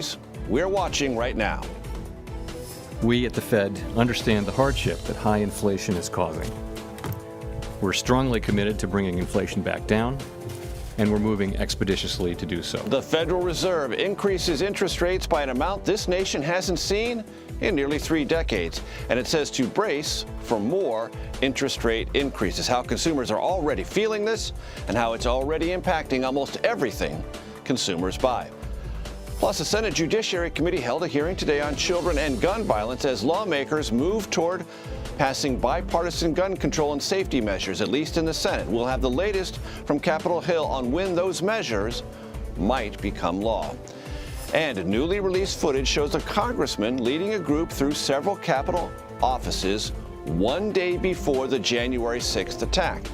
stories we're watching right now. We at the Fed understand the hardship that high inflation is causing. We're strongly committed to bringing inflation back down, and we're moving expeditiously to do so. The Federal Reserve increases interest rates by an amount this nation hasn't seen in nearly 3 decades, and it says to brace for more interest rate increases. How consumers are already feeling this and how it's already impacting almost everything consumers buy. Plus, the Senate Judiciary Committee held a hearing today on children and gun violence as lawmakers move toward passing bipartisan gun control and safety measures, at least in the Senate. We'll have the latest from Capitol Hill on when those measures might become law. And newly released footage shows a congressman leading a group through several Capitol offices 1 day before the January 6th attack.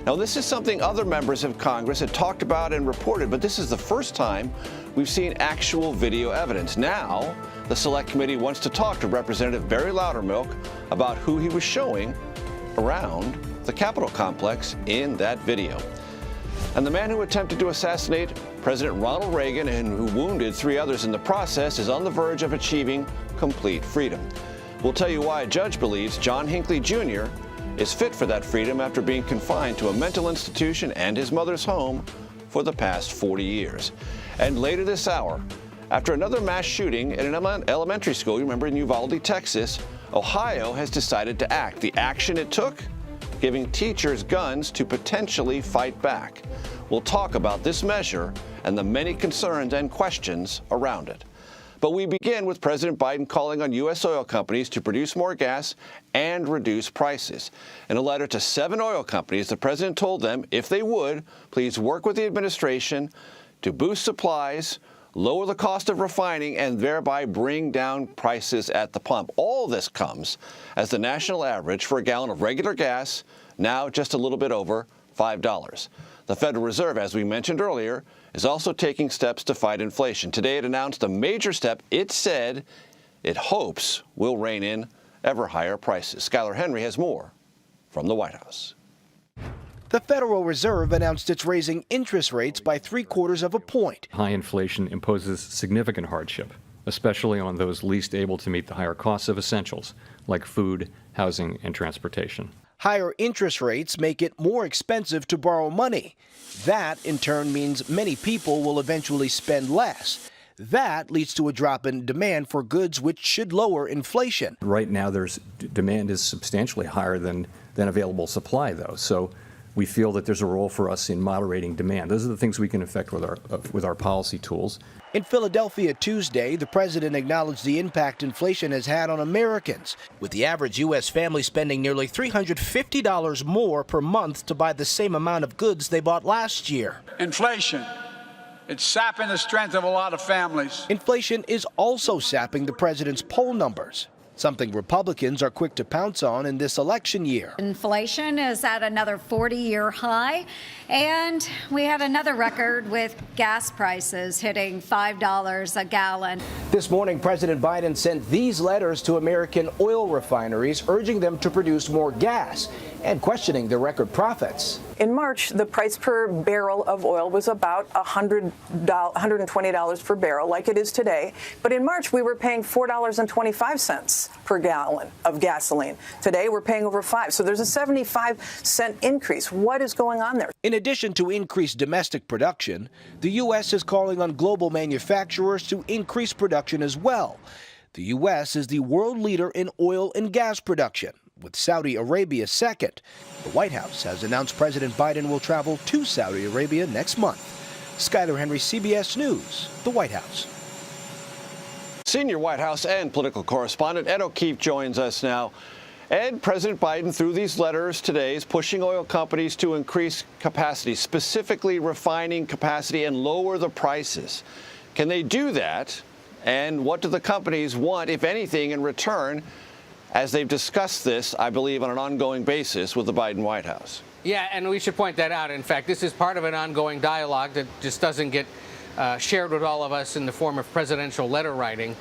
Now, this is something other members of Congress had talked about and reported, but this is the first time we've seen actual video evidence. Now, the Select Committee wants to talk to Representative Barry Loudermilk about who he was showing around the Capitol complex in that video. And the man who attempted to assassinate President Ronald Reagan and who wounded 3 others in the process is on the verge of achieving complete freedom. We'll tell you why a judge believes John Hinckley Jr. is fit for that freedom after being confined to a mental institution and his mother's home for the past 40 years. And later this hour, after another mass shooting in an elementary school, you remember in Uvalde, Texas, Ohio has decided to act. The action it took? Giving teachers guns to potentially fight back. We'll talk about this measure and the many concerns and questions around it. But we begin with President Biden calling on U.S. oil companies to produce more gas and reduce prices. In a letter to 7 oil companies, the president told them, if they would, please work with the administration to boost supplies, lower the cost of refining, and thereby bring down prices at the pump. All this comes as the national average for a gallon of regular gas now just a little bit over $5. The Federal Reserve, as we mentioned earlier, is also taking steps to fight inflation. Today it announced a major step it said it hopes will rein in ever higher prices. Skylar Henry has more from the White House. The Federal Reserve announced it's raising interest rates by 3/4 of a point. High inflation imposes significant hardship, especially on those least able to meet the higher costs of essentials like food, housing, and transportation. Higher interest rates make it more expensive to borrow money. That, in turn, means many people will eventually spend less. That leads to a drop in demand for goods, which should lower inflation. Right now, demand is substantially higher than available supply, though. So we feel that there's a role for us in moderating demand. Those are the things we can affect with our policy tools. In Philadelphia Tuesday, the president acknowledged the impact inflation has had on Americans, with the average U.S. family spending nearly $350 more per month to buy the same amount of goods they bought last year. Inflation, it's sapping the strength of a lot of families. Inflation is also sapping the president's poll numbers, something Republicans are quick to pounce on in this election year. Inflation is at another 40-year high, and we had another record with gas prices hitting $5 a gallon. This morning, President Biden sent these letters to American oil refineries, urging them to produce more gas and questioning their record profits. In March, the price per barrel of oil was about $120 per barrel, like it is today. But in March, we were paying $4.25 per gallon of gasoline. Today, we're paying over $5. So there's a 75-cent increase. What is going on there? In addition to increased domestic production, the U.S. is calling on global manufacturers to increase production as well. The U.S. is the world leader in oil and gas production, with Saudi Arabia second. The White House has announced President Biden will travel to Saudi Arabia next month. Skylar Henry, CBS News, the White House. Senior White House and political correspondent Ed O'Keefe joins us now. Ed, President Biden, through these letters today, is pushing oil companies to increase capacity, specifically refining capacity, and lower the prices. Can they do that? And what do the companies want, if anything, in return, as they've discussed this, I believe, on an ongoing basis with the Biden White House? Yeah, and we should point that out. In fact, this is part of an ongoing dialogue that just doesn't get shared with all of us in the form of presidential letter writing.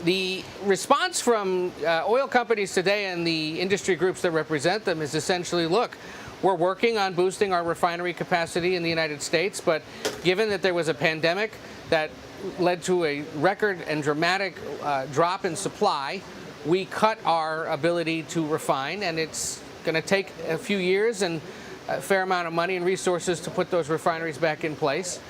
The response from oil companies today and the industry groups that represent them is essentially, look, we're working on boosting our refinery capacity in the United States, but given that there was a pandemic that led to a record and dramatic drop in supply. We cut our ability to refine, and it's going to take a few years and a fair amount of money and resources to put those refineries back in place.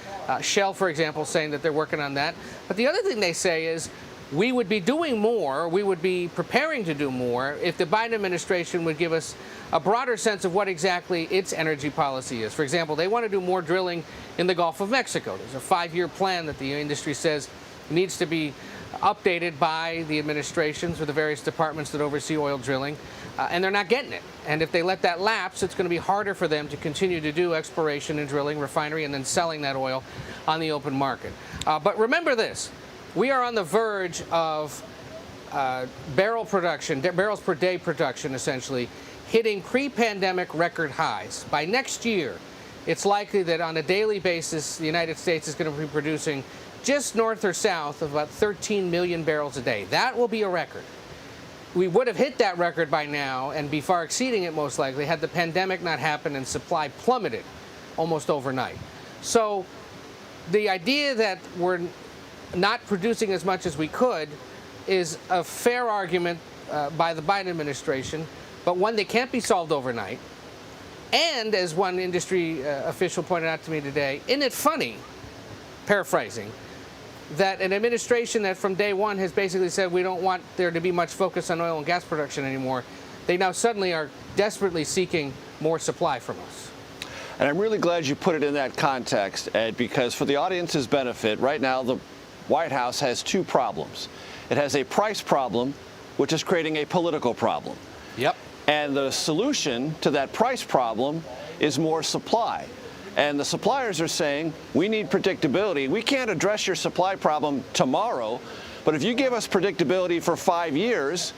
Shell, for example, saying that they're working on that. But the other thing they say is we would be doing more, we would be preparing to do more if the Biden administration would give us a broader sense of what exactly its energy policy is. For example, they want to do more drilling in the Gulf of Mexico. There's a 5-year plan that the industry says needs to be updated by the administrations or the various departments that oversee oil drilling, and they're not getting it. And if they let that lapse, it's going to be harder for them to continue to do exploration and drilling, refinery, and then selling that oil on the open market. But remember this, we are on the verge of barrels per day production, essentially, hitting pre-pandemic record highs. By next year, it's likely that on a daily basis, the United States is going to be producing just north or south of about 13 million barrels a day. That will be a record. We would have hit that record by now and be far exceeding it most likely had the pandemic not happened and supply plummeted almost overnight. So the idea that we're not producing as much as we could is a fair argument by the Biden administration, but one that can't be solved overnight. And as one industry official pointed out to me today, isn't it funny, paraphrasing, that an administration that from day one has basically said we don't want there to be much focus on oil and gas production anymore, they now suddenly are desperately seeking more supply from us. And I'm really glad you put it in that context, Ed, because for the audience's benefit, right now the White House has two problems. It has a price problem, which is creating a political problem. Yep. And the solution to that price problem is more supply. And the suppliers are saying, we need predictability. We can't address your supply problem tomorrow, but if you give us predictability for 5 years,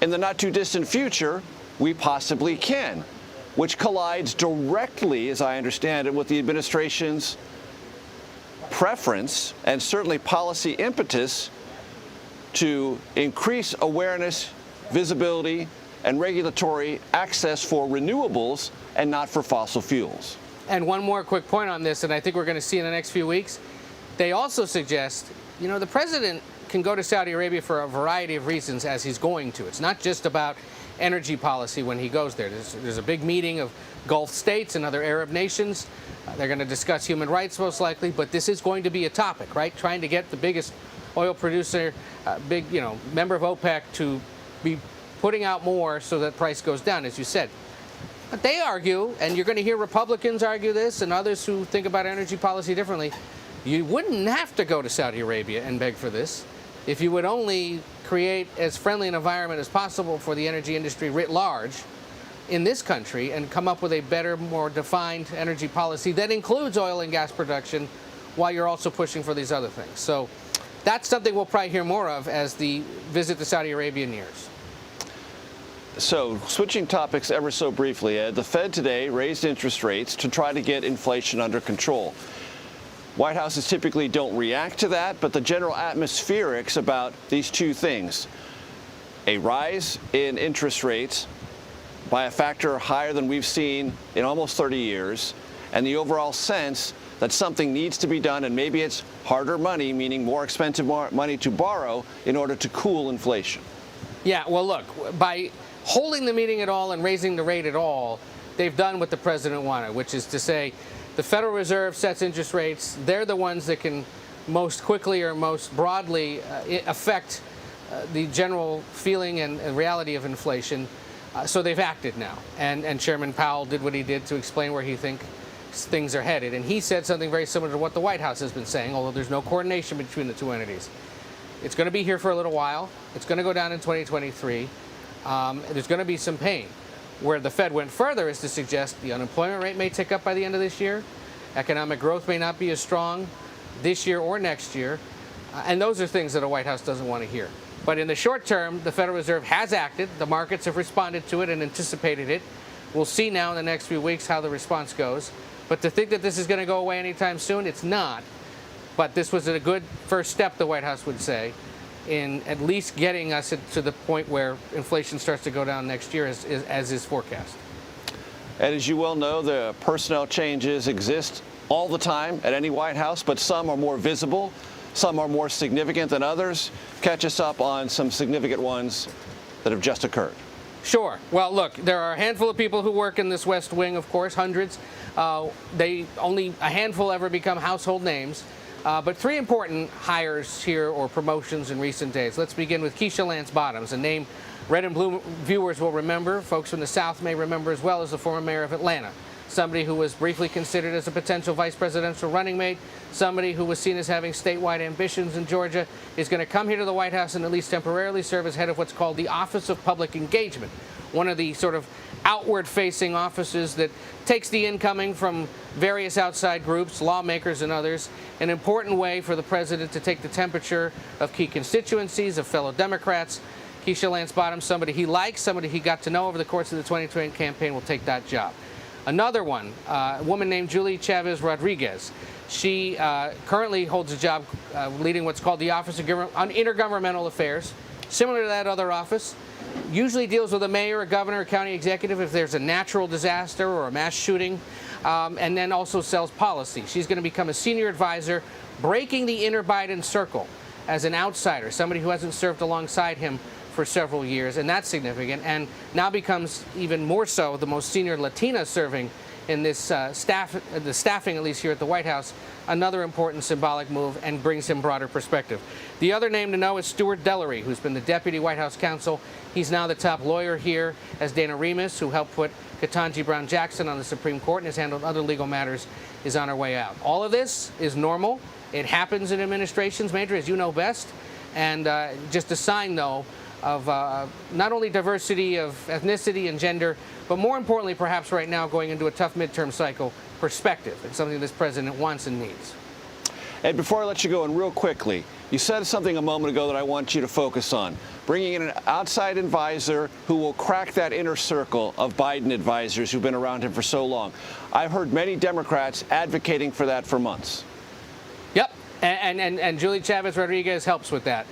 in the not too distant future, we possibly can, which collides directly, as I understand it, with the administration's preference and certainly policy impetus to increase awareness, visibility, and regulatory access for renewables and not for fossil fuels. And one more quick point on this, and I think we're going to see in the next few weeks. They also suggest, you know, the president can go to Saudi Arabia for a variety of reasons as he's going to. It's not just about energy policy when he goes there. There's a big meeting of Gulf states and other Arab nations. They're going to discuss human rights most likely, but this is going to be a topic, right? Trying to get the biggest oil producer, member of OPEC to be putting out more so that price goes down, as you said. But they argue, and you're going to hear Republicans argue this and others who think about energy policy differently, you wouldn't have to go to Saudi Arabia and beg for this if you would only create as friendly an environment as possible for the energy industry writ large in this country and come up with a better, more defined energy policy that includes oil and gas production while you're also pushing for these other things. So that's something we'll probably hear more of as the visit to Saudi Arabia nears. So, switching topics ever so briefly, Ed, the Fed today raised interest rates to try to get inflation under control. White Houses typically don't react to that, but the general atmospherics about these two things, a rise in interest rates by a factor higher than we've seen in almost 30 years, and the overall sense that something needs to be done, and maybe it's harder money, meaning more expensive money to borrow in order to cool inflation. Yeah, well, look, by holding the meeting at all and raising the rate at all, they've done what the president wanted, which is to say the Federal Reserve sets interest rates. They're the ones that can most quickly or most broadly affect the general feeling and reality of inflation. So they've acted now. And Chairman Powell did what he did to explain where he thinks things are headed. And he said something very similar to what the White House has been saying, although there's no coordination between the two entities. It's going to be here for a little while. It's going to go down in 2023. There's going to be some pain. Where the Fed went further is to suggest the unemployment rate may tick up by the end of this year. Economic growth may not be as strong this year or next year. And those are things that a White House doesn't want to hear. But in the short term, the Federal Reserve has acted. The markets have responded to it and anticipated it. We'll see now in the next few weeks how the response goes. But to think that this is going to go away anytime soon, it's not. But this was a good first step, the White House would say, in at least getting us to the point where inflation starts to go down next year as is forecast. And as you well know, the personnel changes exist all the time at any White House, but some are more visible Some are more significant than others. Catch us up on some significant ones that have just occurred. Sure. Well, look, there are a handful of people who work in this West Wing, of course, hundreds. Only a handful ever become household names. But three important hires here or promotions in recent days. Let's begin with Keisha Lance Bottoms, a name red and blue viewers will remember. Folks from the South may remember as well as the former mayor of Atlanta. Somebody who was briefly considered as a potential vice presidential running mate, somebody who was seen as having statewide ambitions in Georgia, is going to come here to the White House and at least temporarily serve as head of what's called the Office of Public Engagement, one of the sort of outward-facing offices that takes the incoming from various outside groups, lawmakers and others, an important way for the president to take the temperature of key constituencies, of fellow Democrats. Keisha Lance Bottoms, somebody he likes, somebody he got to know over the course of the 2020 campaign, will take that job. Another one, a woman named Julie Chavez Rodriguez. She currently holds a job leading what's called the Office of Intergovernmental Affairs. Similar to that other office, usually deals with a mayor, a governor, a county executive if there's a natural disaster or a mass shooting, and then also sells policy. She's going to become a senior advisor, breaking the inner Biden circle as an outsider, somebody who hasn't served alongside him for several years, and that's significant, and now becomes even more so the most senior Latina serving in this the staffing, at least here at the White House. Another important symbolic move and brings him broader perspective. The other name to know is Stuart Dellery, who's been the deputy White House counsel. He's now the top lawyer here, as Dana Remus, who helped put Ketanji Brown Jackson on the Supreme Court and has handled other legal matters, is on her way out. All of this is normal. It happens in administrations, Major, as you know best, and just a sign, though, of not only diversity of ethnicity and gender, but more importantly, perhaps right now, going into a tough midterm cycle, perspective. It's something this president wants and needs. Ed, before I let you go, and real quickly, you said something a moment ago that I want you to focus on, bringing in an outside advisor who will crack that inner circle of Biden advisors who've been around him for so long. I've heard many Democrats advocating for that for months. Yep, and Julie Chavez Rodriguez helps with that.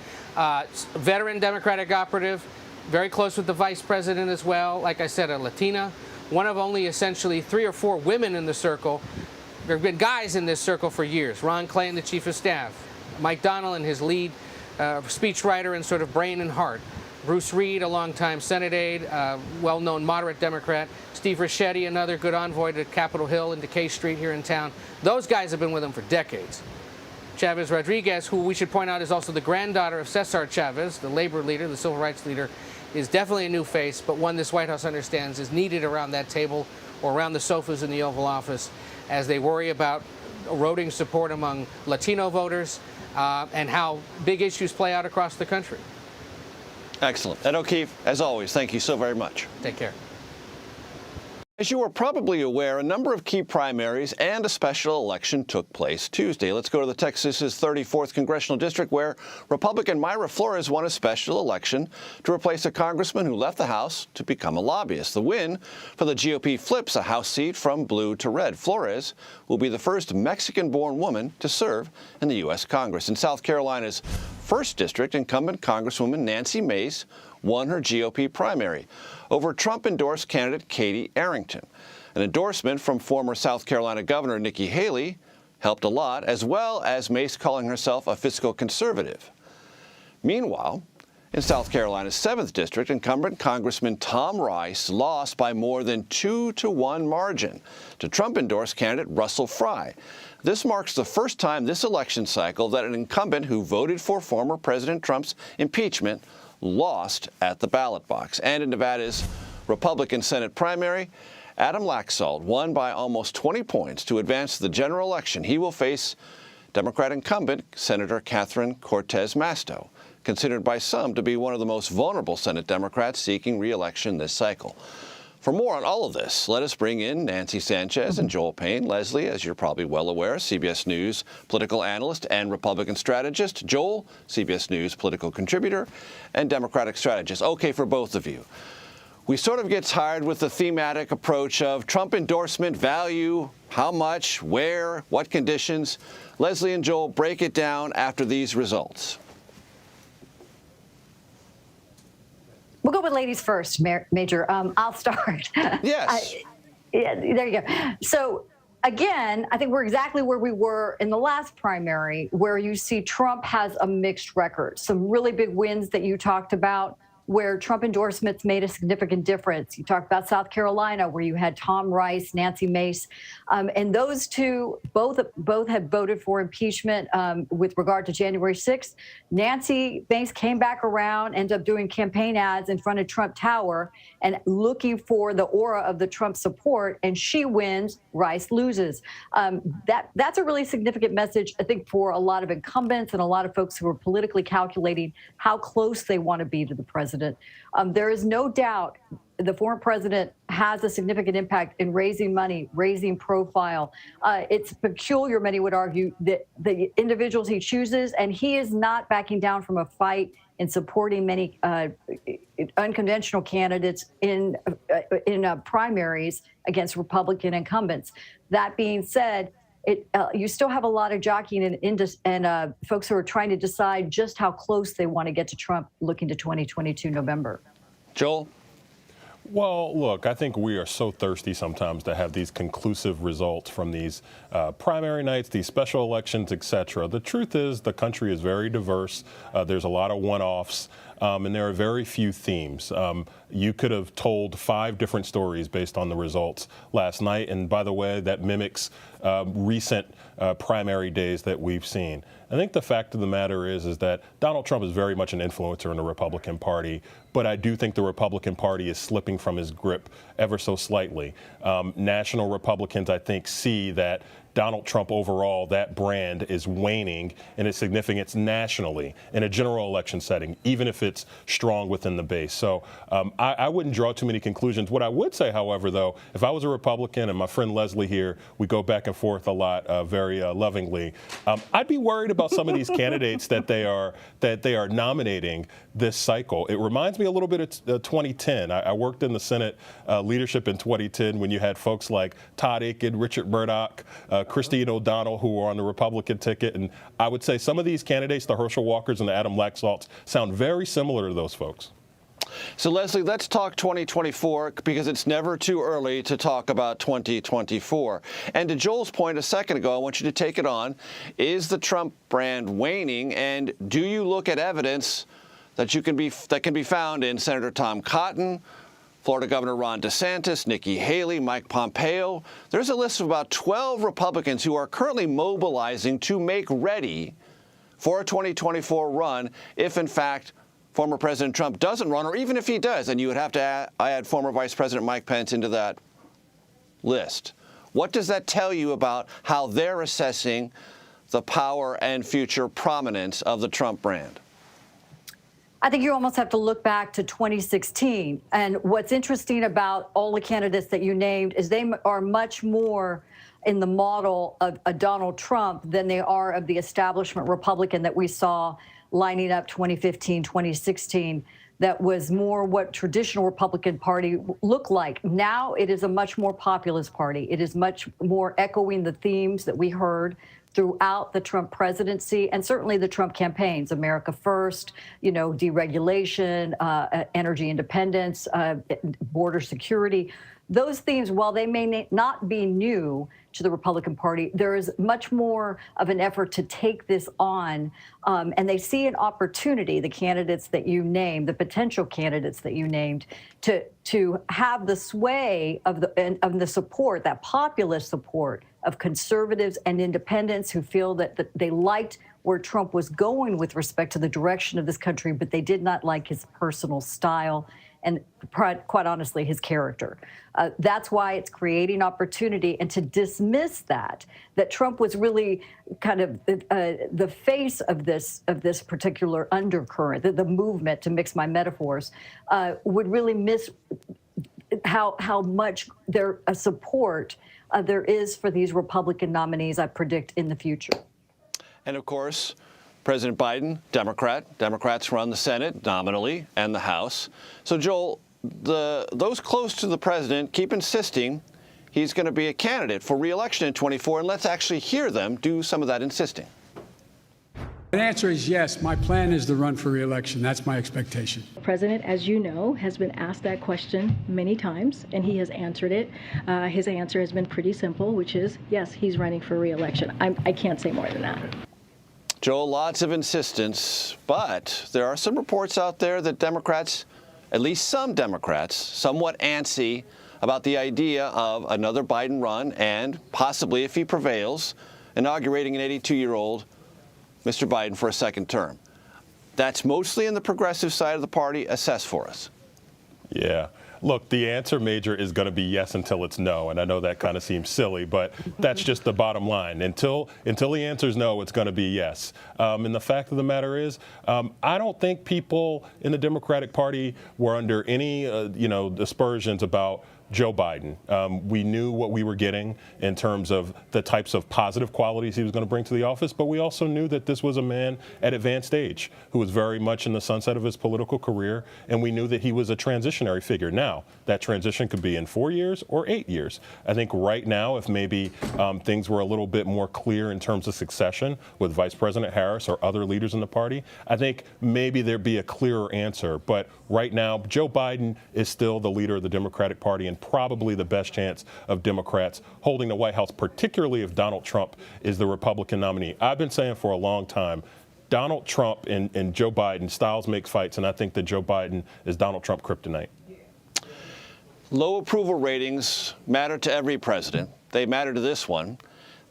Veteran Democratic operative, very close with the vice president as well. Like I said, a Latina, one of only essentially 3 or 4 women in the circle. There have been guys in this circle for years. Ron Klain, the chief of staff. Mike Donnellan, his lead speechwriter and sort of brain and heart. Bruce Reed, a longtime Senate aide, well-known moderate Democrat. Steve Ricchetti, another good envoy to Capitol Hill and to K Street here in town. Those guys have been with him for decades. Chavez Rodriguez, who we should point out is also the granddaughter of Cesar Chavez, the labor leader, the civil rights leader, is definitely a new face, but one this White House understands is needed around that table or around the sofas in the Oval Office as they worry about eroding support among Latino voters and how big issues play out across the country. Excellent. Ed O'Keefe, as always, thank you so very much. Take care. As you are probably aware, a number of key primaries and a special election took place Tuesday. Let's go to the Texas's 34th Congressional District, where Republican Mayra Flores won a special election to replace a congressman who left the House to become a lobbyist. The win for the GOP flips a House seat from blue to red. Flores will be the first Mexican-born woman to serve in the U.S. Congress. In South Carolina's 1st District, incumbent Congresswoman Nancy Mace won her GOP primary over Trump-endorsed candidate Katie Arrington. An endorsement from former South Carolina Governor Nikki Haley helped a lot, as well as Mace calling herself a fiscal conservative. Meanwhile, in South Carolina's 7th District, incumbent Congressman Tom Rice lost by more than 2-to-1 margin to Trump-endorsed candidate Russell Fry. This marks the first time this election cycle that an incumbent who voted for former President Trump's impeachment lost at the ballot box. And in Nevada's Republican Senate primary, Adam Laxalt won by almost 20 points to advance to the general election. He will face Democrat incumbent Senator Catherine Cortez Masto, considered by some to be one of the most vulnerable Senate Democrats seeking re-election this cycle. For more on all of this, let us bring in Nancy Sanchez and Joel Payne. Leslie, as you're probably well aware, CBS News political analyst and Republican strategist. Joel, CBS News political contributor and Democratic strategist. Okay, for both of you. We sort of get tired with the thematic approach of Trump endorsement value, how much, where, what conditions. Leslie and Joel, break it down after these results. We'll go with ladies first, Major. I'll start. Yes. Yeah, there you go. So again, I think we're exactly where we were in the last primary, where you see Trump has a mixed record. Some really big wins that you talked about, where Trump endorsements made a significant difference. You talked about South Carolina, where you had Tom Rice, Nancy Mace, and those two both had voted for impeachment with regard to January 6th. Nancy Mace came back around, ended up doing campaign ads in front of Trump Tower and looking for the aura of the Trump support, and she wins, Rice loses. That's a really significant message, I think, for a lot of incumbents and a lot of folks who are politically calculating how close they want to be to the president. There is no doubt the former president has a significant impact in raising money, raising profile. It's peculiar, many would argue, that the individuals he chooses, and he is not backing down from a fight in supporting many unconventional candidates in primaries against Republican incumbents. That being said, you still have a lot of jockeying and folks who are trying to decide just how close they want to get to Trump looking to 2022 November. Joel? Well, look, I think we are so thirsty sometimes to have these conclusive results from these primary nights, these special elections, et cetera. The truth is the country is very diverse. There's a lot of one-offs. And there are very few themes. You could have told 5 different stories based on the results last night. And by the way, that mimics recent primary days that we've seen. I think the fact of the matter is that Donald Trump is very much an influencer in the Republican Party, but I do think the Republican Party is slipping from his grip ever so slightly. National Republicans, I think, see that Donald Trump overall, that brand is waning in its significance nationally in a general election setting, even if it's strong within the base. So I wouldn't draw too many conclusions. What I would say, however, though, if I was a Republican and my friend Leslie here, we go back and forth a lot very lovingly, I'd be worried about some of these candidates that they are nominating this cycle. It reminds me a little bit of 2010. I worked in the Senate leadership in 2010 when you had folks like Todd Aiken, Richard Murdoch, Christine O'Donnell, who were on the Republican ticket. And I would say some of these candidates, the Herschel Walkers and the Adam Laxalts, sound very similar to those folks. So, Leslie, let's talk 2024, because it's never too early to talk about 2024. And to Joel's point a second ago, I want you to take it on. Is the Trump brand waning? And do you look at evidence that can be found in Senator Tom Cotton, Florida Governor Ron DeSantis, Nikki Haley, Mike Pompeo? There's a list of about 12 Republicans who are currently mobilizing to make ready for a 2024 run if, in fact, former President Trump doesn't run, or even if he does, and you would have to add former Vice President Mike Pence into that list. What does that tell you about how they're assessing the power and future prominence of the Trump brand? I think you almost have to look back to 2016. And what's interesting about all the candidates that you named is they are much more in the model of a Donald Trump than they are of the establishment Republican that we saw lining up 2015, 2016. That was more what traditional Republican Party looked like. Now it is a much more populist party. It is much more echoing the themes that we heard throughout the Trump presidency and certainly the Trump campaigns: America First, deregulation, energy independence, border security. Those themes, while they may not be new to the Republican Party, there is much more of an effort to take this on, and they see an opportunity, the candidates that you named, the potential candidates that you named, to have the sway of the support, that populist support of conservatives and independents who feel that they liked where Trump was going with respect to the direction of this country, but they did not like his personal style and, quite honestly, his character. That's why it's creating opportunity. And to dismiss that Trump was really kind of the face of this particular undercurrent, the movement, to mix my metaphors, would really miss how much support there is for these Republican nominees, I predict, in the future. And of course, President Biden, Democrat. Democrats run the Senate nominally and the House. So, Joel, those close to the president keep insisting he's going to be a candidate for re-election in 24, and let's actually hear them do some of that insisting. The answer is yes. My plan is to run for re-election. That's my expectation. The president, as you know, has been asked that question many times, and he has answered it. His answer has been pretty simple, which is yes, he's running for re-election. I can't say more than that. Joel, lots of insistence, but there are some reports out there that Democrats, at least some Democrats, somewhat antsy about the idea of another Biden run and possibly, if he prevails, inaugurating an 82-year-old Mr. Biden for a second term. That's mostly in the progressive side of the party. Assess for us. Yeah. Look, the answer, Major, is going to be yes until it's no. And I know that kind of seems silly, but that's just the bottom line. Until the answer is no, it's going to be yes. And the fact of the matter is, I don't think people in the Democratic Party were under any, aspersions about Joe Biden. We knew what we were getting in terms of the types of positive qualities he was going to bring to the office, but we also knew that this was a man at advanced age who was very much in the sunset of his political career, and we knew that he was a transitionary figure. Now, that transition could be in 4 years or 8 years. I think right now, if maybe things were a little bit more clear in terms of succession with Vice President Harris or other leaders in the party, I think maybe there'd be a clearer answer. But right now, Joe Biden is still the leader of the Democratic Party and probably the best chance of Democrats holding the White House, particularly if Donald Trump is the Republican nominee. I've been saying for a long time, Donald Trump and Joe Biden, styles make fights, and I think that Joe Biden is Donald Trump kryptonite. Low approval ratings matter to every president. They matter to this one.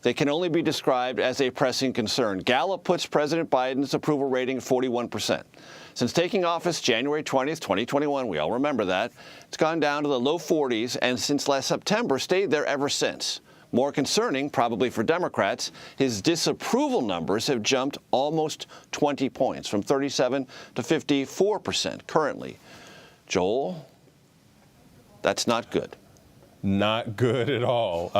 They can only be described as a pressing concern. Gallup puts President Biden's approval rating at 41%. Since taking office January 20th, 2021, we all remember that, it's gone down to the low 40s, and since last September, stayed there ever since. More concerning, probably for Democrats, his disapproval numbers have jumped almost 20 points, from 37 to 54% currently. Joel, that's not good. Not good at all.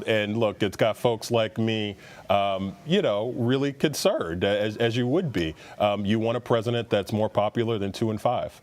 And look, it's got folks like me, really concerned, as you would be. You want a president that's more popular than 2 and 5.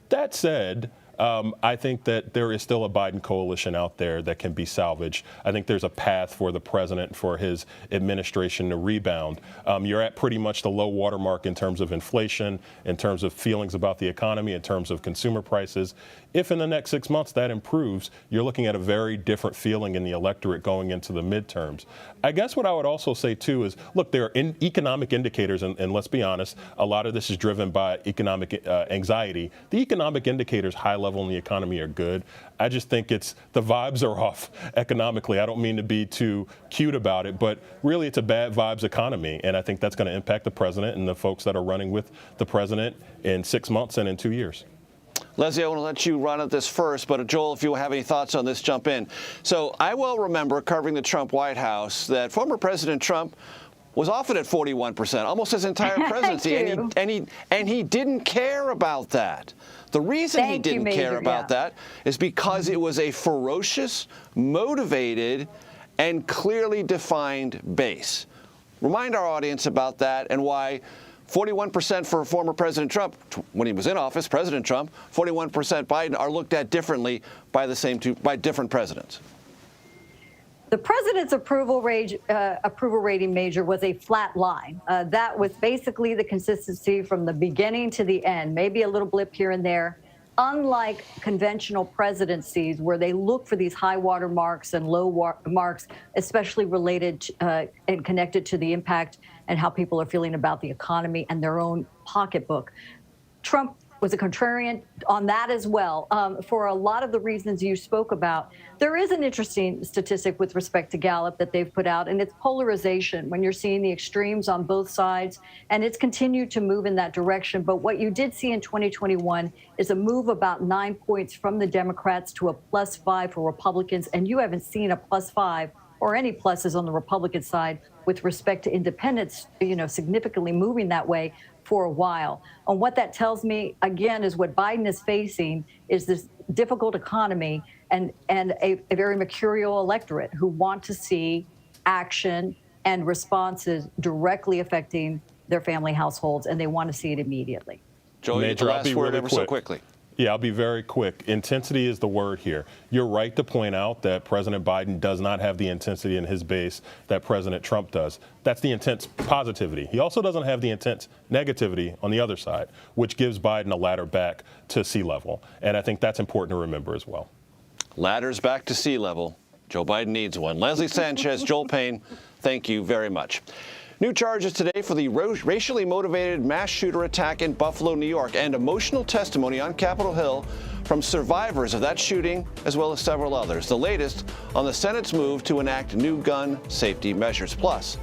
That said, I think that there is still a Biden coalition out there that can be salvaged. I think there's a path for the president, for his administration to rebound. You're at pretty much the low watermark in terms of inflation, in terms of feelings about the economy, in terms of consumer prices. If in the next 6 months that improves, you're looking at a very different feeling in the electorate going into the midterms. I guess what I would also say, too, is, look, there are economic indicators, and let's be honest, a lot of this is driven by economic anxiety. The economic indicators, high level in the economy, are good. I just think it's the vibes are off economically. I don't mean to be too cute about it, but really it's a bad vibes economy, and I think that's going to impact the president and the folks that are running with the president in 6 months and in 2 years. Leslie, I want to let you run at this first, but Joel, if you have any thoughts on this, jump in. So I well remember covering the Trump White House that former President Trump was often at 41%, almost his entire presidency, and he didn't care about that. The reason he didn't care about that is because it was a ferocious, motivated, and clearly defined base. Remind our audience about that and why 41% for former President Trump, when he was in office, President Trump, 41% Biden, are looked at differently by by different presidents. The president's approval rating measure was a flat line. That was basically the consistency from the beginning to the end, maybe a little blip here and there. Unlike conventional presidencies where they look for these high water marks and low marks, especially related and connected to the impact and how people are feeling about the economy and their own pocketbook. Trump was a contrarian on that as well. For a lot of the reasons you spoke about, there is an interesting statistic with respect to Gallup that they've put out, and it's polarization when you're seeing the extremes on both sides, and it's continued to move in that direction. But what you did see in 2021 is a move about 9 points from the Democrats to a +5 for Republicans, and you haven't seen a +5 or any pluses on the Republican side with respect to independents, significantly moving that way for a while. And what that tells me, again, is what Biden is facing is this difficult economy and a very mercurial electorate who want to see action and responses directly affecting their family households, and they want to see it immediately. Joel, Major, the last word ever so quickly. Yeah, I'll be very quick. Intensity is the word here. You're right to point out that President Biden does not have the intensity in his base that President Trump does. That's the intense positivity. He also doesn't have the intense negativity on the other side, which gives Biden a ladder back to sea level. And I think that's important to remember as well. Ladders back to sea level. Joe Biden needs one. Leslie Sanchez, Joel Payne, thank you very much. New charges today for the racially motivated mass shooter attack in Buffalo, New York, and emotional testimony on Capitol Hill from survivors of that shooting, as well as several others. The latest on the Senate's move to enact new gun safety measures. Plus,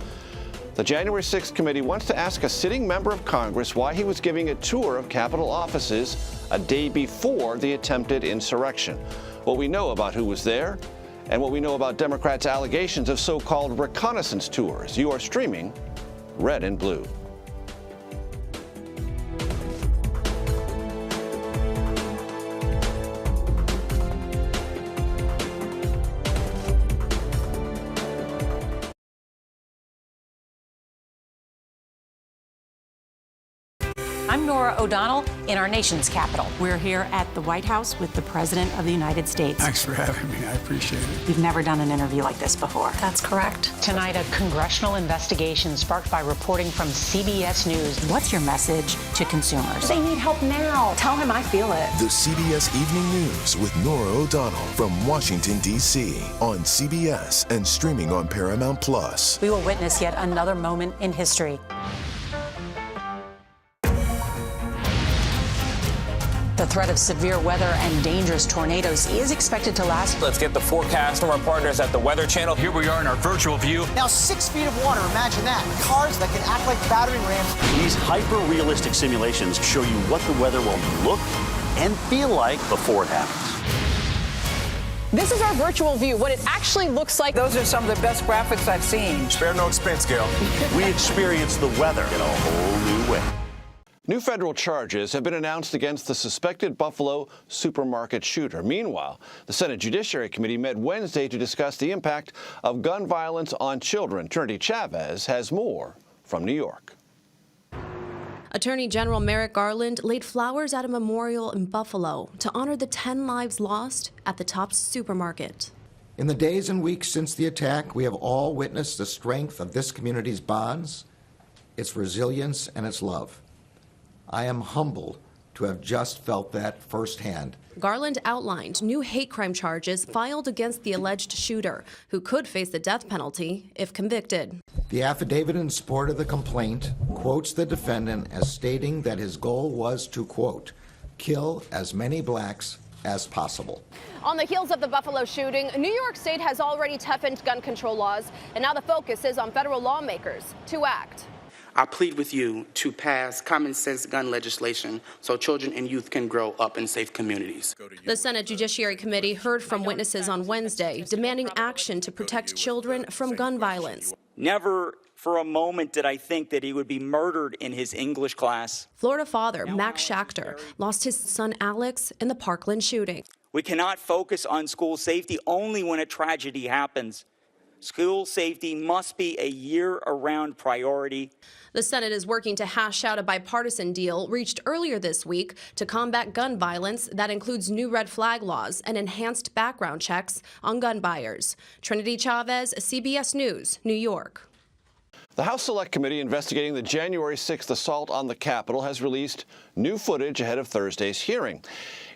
the January 6th committee wants to ask a sitting member of Congress why he was giving a tour of Capitol offices a day before the attempted insurrection. What we know about who was there, and what we know about Democrats' allegations of so-called reconnaissance tours. You are streaming Red and Blue. I'm Nora O'Donnell in our nation's capital. We're here at the White House with the President of the United States. Thanks for having me. I appreciate it. We've never done an interview like this before. That's correct. Tonight, a congressional investigation sparked by reporting from CBS News. What's your message to consumers? They need help now. Tell him I feel it. The CBS Evening News with Nora O'Donnell from Washington, D.C. on CBS and streaming on Paramount+. We will witness yet another moment in history. The threat of severe weather and dangerous tornadoes is expected to last. Let's get the forecast from our partners at the Weather Channel. Here we are in our virtual view. Now 6 feet of water, imagine that. Cars that can act like battering rams. These hyper-realistic simulations show you what the weather will look and feel like before it happens. This is our virtual view, what it actually looks like. Those are some of the best graphics I've seen. Spare no expense, Gail. We experience the weather in a whole new way. New federal charges have been announced against the suspected Buffalo supermarket shooter. Meanwhile, the Senate Judiciary Committee met Wednesday to discuss the impact of gun violence on children. Trinity Chavez has more from New York. Attorney General Merrick Garland laid flowers at a memorial in Buffalo to honor the 10 lives lost at the Tops supermarket. In the days and weeks since the attack, we have all witnessed the strength of this community's bonds, its resilience, and its love. I am humbled to have just felt that firsthand. Garland outlined new hate crime charges filed against the alleged shooter, who could face the death penalty if convicted. The affidavit in support of the complaint quotes the defendant as stating that his goal was to, quote, kill as many blacks as possible. On the heels of the Buffalo shooting, New York State has already toughened gun control laws, and now the focus is on federal lawmakers to act. I plead with you to pass common sense gun legislation so children and youth can grow up in safe communities. The Senate Judiciary Committee heard from witnesses on Wednesday, demanding action to protect children from gun violence. Never for a moment did I think that he would be murdered in his English class. Florida father Max Schachter lost his son Alex in the Parkland shooting. We cannot focus on school safety only when a tragedy happens. School safety must be a year-round priority. The Senate is working to hash out a bipartisan deal reached earlier this week to combat gun violence that includes new red flag laws and enhanced background checks on gun buyers. Trinity Chavez, CBS News, New York. The House Select Committee investigating the January 6th assault on the Capitol has released new footage ahead of Thursday's hearing.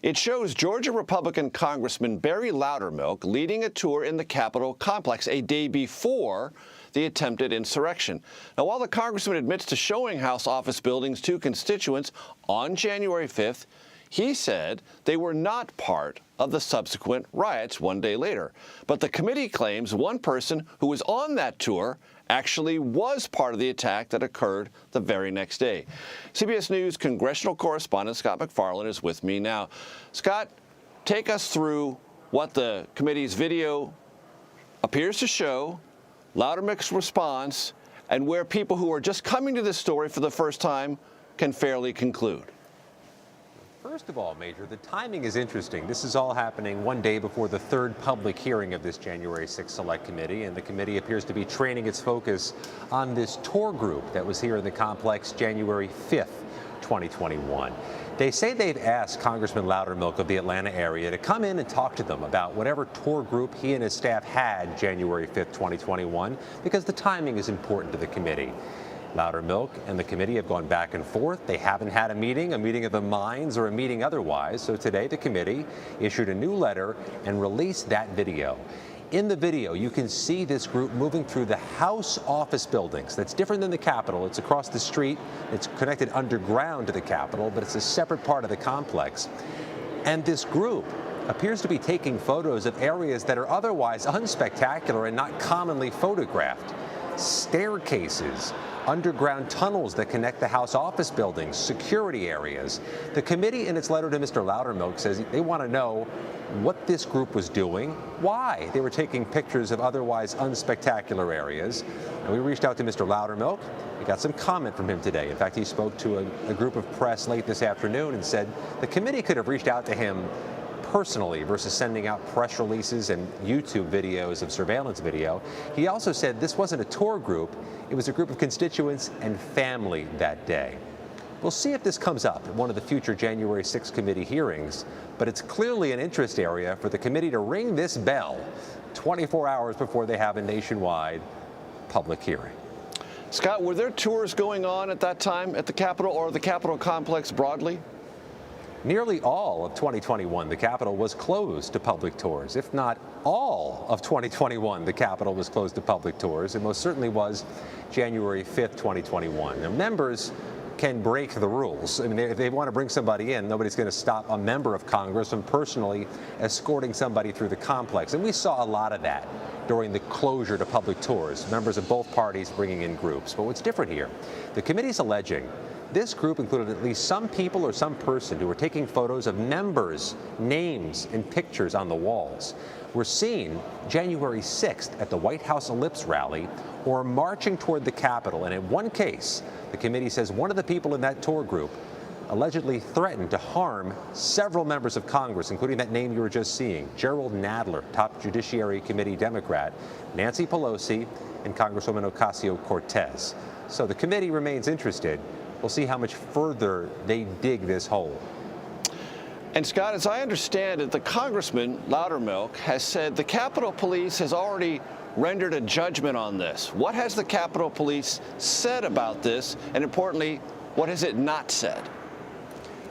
It shows Georgia Republican Congressman Barry Loudermilk leading a tour in the Capitol complex a day before the attempted insurrection. Now, while the congressman admits to showing House office buildings to constituents on January 5th, he said they were not part of the subsequent riots one day later. But the committee claims one person who was on that tour actually was part of the attack that occurred the very next day. CBS News congressional correspondent Scott McFarland is with me now. Scott, take us through what the committee's video appears to show, Loudermilk's response, and where people who are just coming to this story for the first time can fairly conclude. First of all, Major, the timing is interesting. This is all happening one day before the third public hearing of this January 6th Select Committee, and the committee appears to be training its focus on this tour group that was here in the complex January 5th, 2021. They say they've asked Congressman Loudermilk of the Atlanta area to come in and talk to them about whatever tour group he and his staff had January 5th, 2021, because the timing is important to the committee. Loudermilk and the committee have gone back and forth. They haven't had a meeting of the minds or a meeting otherwise. So today the committee issued a new letter and released that video. In the video, you can see this group moving through the House office buildings. That's different than the Capitol. It's across the street. It's connected underground to the Capitol, but it's a separate part of the complex. And this group appears to be taking photos of areas that are otherwise unspectacular and not commonly photographed. Staircases, underground tunnels that connect the House office buildings, security areas. The committee, in its letter to Mr. Loudermilk, says they want to know what this group was doing, why they were taking pictures of otherwise unspectacular areas. And we reached out to Mr. Loudermilk. We got some comment from him today. In fact, he spoke to a group of press late this afternoon and said the committee could have reached out to him personally versus sending out press releases and YouTube videos of surveillance video. He also said this wasn't a tour group, it was a group of constituents and family that day. We'll see if this comes up at one of the future January 6th committee hearings, but it's clearly an interest area for the committee to ring this bell 24 hours before they have a nationwide public hearing. Scott, were there tours going on at that time at the Capitol or the Capitol complex broadly? Nearly all of 2021, the Capitol was closed to public tours. If not all of 2021, the Capitol was closed to public tours. It most certainly was January 5th, 2021. Now, members can break the rules. I mean, if they want to bring somebody in, nobody's going to stop a member of Congress from personally escorting somebody through the complex. And we saw a lot of that during the closure to public tours, members of both parties bringing in groups. But what's different here, the committee's alleging this group included at least some people or some person who were taking photos of members' names and pictures on the walls. Were seen January 6th at the White House Ellipse rally or marching toward the Capitol. And in one case, the committee says one of the people in that tour group allegedly threatened to harm several members of Congress, including that name you were just seeing, Gerald Nadler, top Judiciary Committee Democrat, Nancy Pelosi, and Congresswoman Ocasio-Cortez. So the committee remains interested. We'll see how much further they dig this hole. And Scott, as I understand it, the Congressman Loudermilk has said the Capitol Police has already rendered a judgment on this. What has the Capitol Police said about this? And importantly, what has it not said?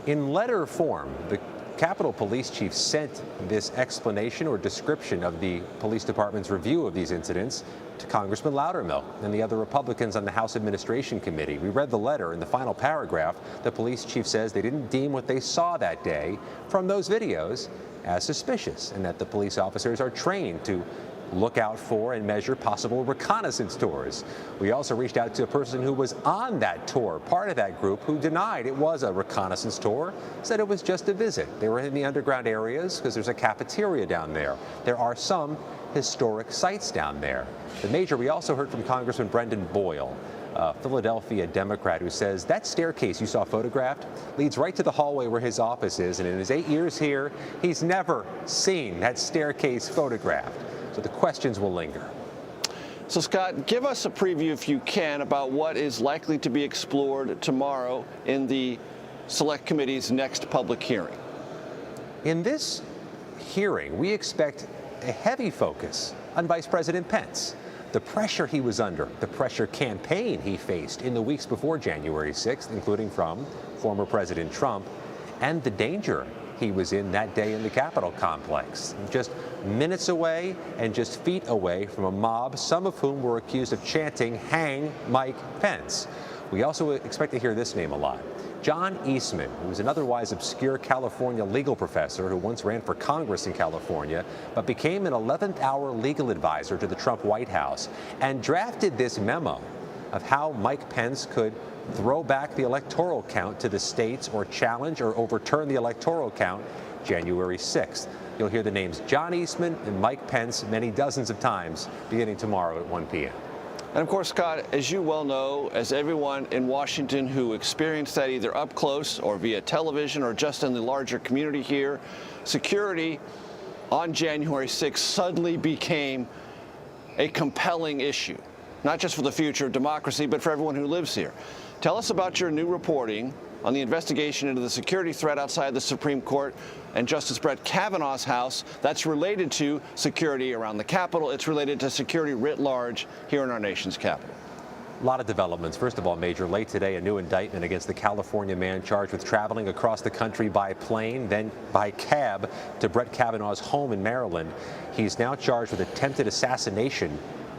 In letter form, the Capitol Police Chief sent this explanation or description of the police department's review of these incidents to Congressman Loudermilk and the other Republicans on the House Administration Committee. We read the letter. In the final paragraph, the police chief says they didn't deem what they saw that day from those videos as suspicious, and that the police officers are trained to look out for and measure possible reconnaissance tours. We also reached out to a person who was on that tour, part of that group, who denied it was a reconnaissance tour, said it was just a visit. They were in the underground areas because there's a cafeteria down there. There are some historic sites down there. The major, we also heard from Congressman Brendan Boyle, a Philadelphia Democrat, who says that staircase you saw photographed leads right to the hallway where his office is, and in his 8 years here, he's never seen that staircase photographed. So the questions will linger. So, Scott, give us a preview, if you can, about what is likely to be explored tomorrow in the Select Committee's next public hearing. In this hearing, we expect a heavy focus on Vice President Pence. The pressure he was under, the pressure campaign he faced in the weeks before January 6th, including from former President Trump, and the danger he was in that day in the Capitol complex, just minutes away and just feet away from a mob, some of whom were accused of chanting, "Hang Mike Pence." We also expect to hear this name a lot. John Eastman, who was an otherwise obscure California legal professor who once ran for Congress in California, but became an 11th hour legal advisor to the Trump White House and drafted this memo of how Mike Pence could throw back the electoral count to the states or challenge or overturn the electoral count January 6th. You'll hear the names John Eastman and Mike Pence many dozens of times beginning tomorrow at 1 p.m. And of course, Scott, as you well know, as everyone in Washington who experienced that either up close or via television or just in the larger community here, security on January 6th suddenly became a compelling issue, not just for the future of democracy, but for everyone who lives here. Tell us about your new reporting on the investigation into the security threat outside the Supreme Court and Justice Brett Kavanaugh's house that's related to security around the Capitol. It's related to security writ large here in our nation's capital. A lot of developments. First of all, Major, late today, a new indictment against the California man charged with traveling across the country by plane, then by cab to Brett Kavanaugh's home in Maryland. He's now charged with attempted assassination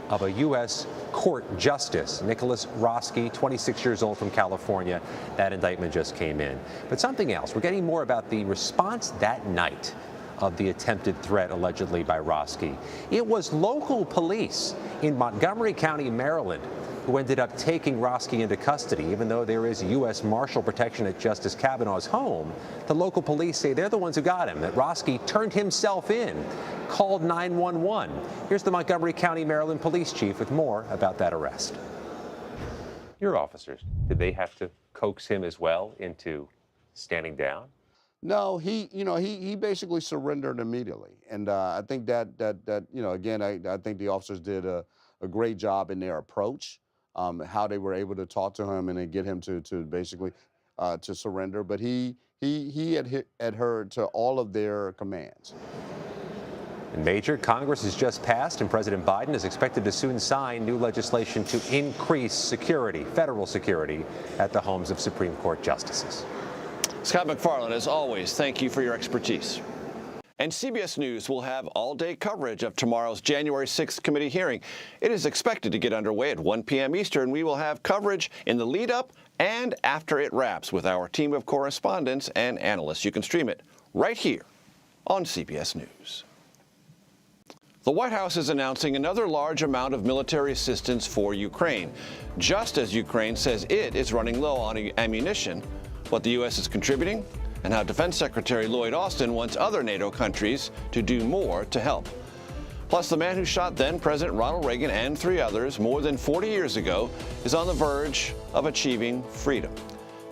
of a U.S. court justice, Nicholas Roski, 26 years old, from California. That indictment just came in. But something else. We're getting more about the response that night of the attempted threat allegedly by Roski. It was local police in Montgomery County, Maryland, who ended up taking Roski into custody. Even though there is U.S. Marshal protection at Justice Kavanaugh's home, the local police say they're the ones who got him, that Roski turned himself in, called 911. Here's the Montgomery County, Maryland police chief with more about that arrest. Your officers, did they have to coax him as well into standing down? No, he basically surrendered immediately. And I think that again, I think the officers did a great job in their approach. How they were able to talk to him and then get him to basically to surrender. But he adhered to all of their commands. And Major, Congress has just passed, and President Biden is expected to soon sign new legislation to increase security, federal security, at the homes of Supreme Court justices. Scott McFarland, as always, thank you for your expertise. And CBS News will have all-day coverage of tomorrow's January 6th committee hearing. It is expected to get underway at 1 p.m. Eastern. We will have coverage in the lead-up and after it wraps with our team of correspondents and analysts. You can stream it right here on CBS News. The White House is announcing another large amount of military assistance for Ukraine, just as Ukraine says it is running low on ammunition. What the U.S. is contributing, and how Defense Secretary Lloyd Austin wants other NATO countries to do more to help. Plus, the man who shot then President Ronald Reagan and 3 others more than 40 years ago is on the verge of achieving freedom.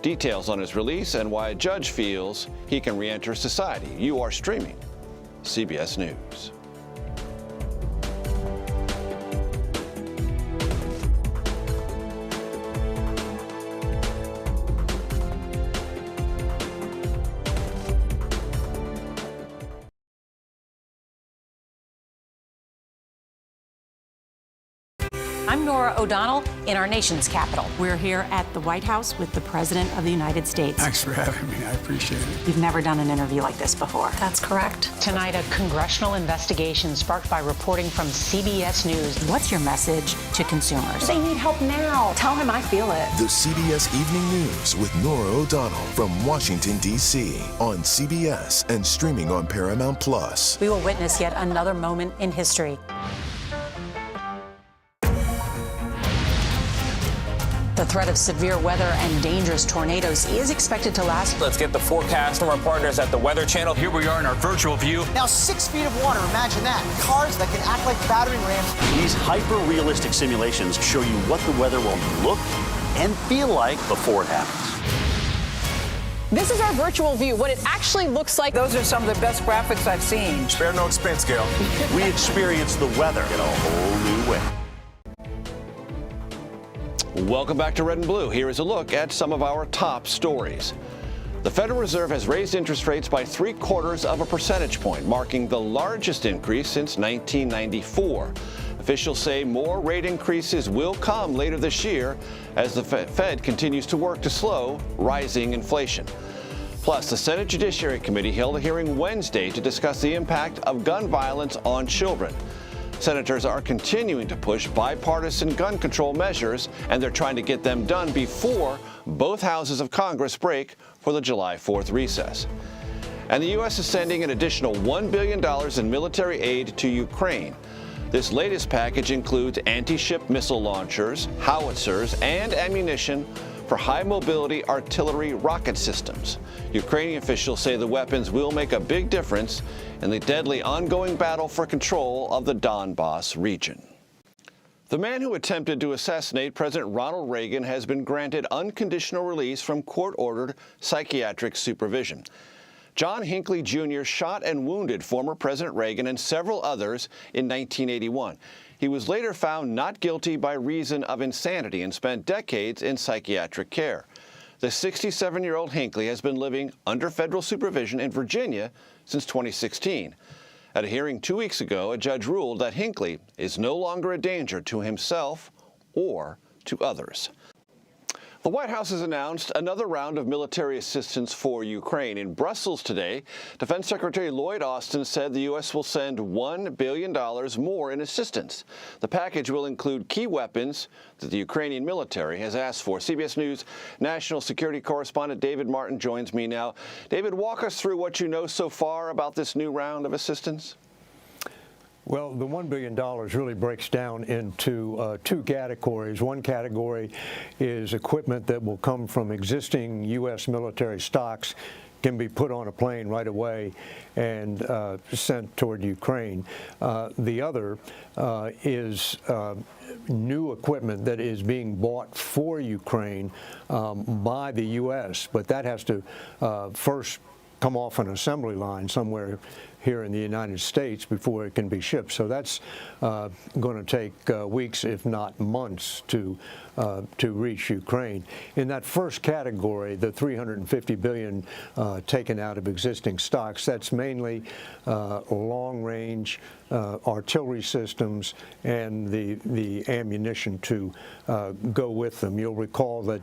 Details on his release and why a judge feels he can re-enter society. You are streaming CBS News. I'm Norah O'Donnell in our nation's capital. We're here at the White House with the President of the United States. Thanks for having me. I appreciate it. You've never done an interview like this before. That's correct. Tonight, a congressional investigation sparked by reporting from CBS News. What's your message to consumers? They need help now. Tell him I feel it. The CBS Evening News with Norah O'Donnell from Washington, D.C. on CBS and streaming on Paramount+. We will witness yet another moment in history. The threat of severe weather and dangerous tornadoes is expected to last. Let's get the forecast from our partners at the Weather Channel. Here we are in our virtual view. Now 6 feet of water, imagine that. Cars that can act like battering rams. These hyper-realistic simulations show you what the weather will look and feel like before it happens. This is our virtual view, what it actually looks like. Those are some of the best graphics I've seen. Spare no expense, Gail. We experience the weather in a whole new way. Welcome back to Red and Blue. Here is a look at some of our top stories. The Federal Reserve has raised interest rates by 0.75 percentage point, marking the largest increase since 1994. Officials say more rate increases will come later this year as the Fed continues to work to slow rising inflation. Plus, the Senate Judiciary Committee held a hearing Wednesday to discuss the impact of gun violence on children. Senators are continuing to push bipartisan gun control measures, and they're trying to get them done before both houses of Congress break for the July 4th recess. And the U.S. is sending an additional $1 billion in military aid to Ukraine. This latest package includes anti-ship missile launchers, howitzers, and ammunition for high-mobility artillery rocket systems. Ukrainian officials say the weapons will make a big difference in the deadly ongoing battle for control of the Donbas region. The man who attempted to assassinate President Ronald Reagan has been granted unconditional release from court-ordered psychiatric supervision. John Hinckley Jr. shot and wounded former President Reagan and several others in 1981. He was later found not guilty by reason of insanity and spent decades in psychiatric care. The 67-year-old Hinckley has been living under federal supervision in Virginia since 2016. At a hearing 2 weeks ago, a judge ruled that Hinckley is no longer a danger to himself or to others. The White House has announced another round of military assistance for Ukraine. In Brussels today, Defense Secretary Lloyd Austin said the U.S. will send $1 billion more in assistance. The package will include key weapons that the Ukrainian military has asked for. CBS News national security correspondent David Martin joins me now. David, walk us through what you know so far about this new round of assistance. Well, the $1 billion really breaks down into two categories. One category is equipment that will come from existing U.S. military stocks, can be put on a plane right away and sent toward Ukraine. The other is new equipment that is being bought for Ukraine by the U.S., but that has to first come off an assembly line somewhere here in the United States before it can be shipped. So that's going to take weeks, if not months, to reach Ukraine. In that first category, the $350 billion taken out of existing stocks, that's mainly long-range artillery systems and the ammunition to go with them. You'll recall that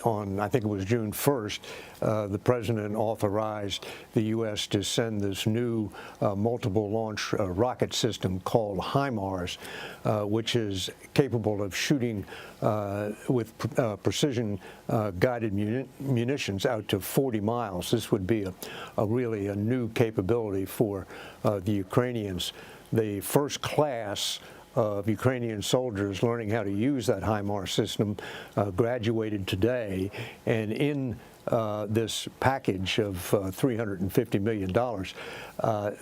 on, I think it was June 1st, the President authorized the U.S. to send this new multiple launch rocket system called HIMARS, which is capable of shooting with precision guided munitions out to 40 miles. This would be really a new capability for the Ukrainians. The first class of Ukrainian soldiers learning how to use that HIMARS system graduated today, and in this package of $350 million,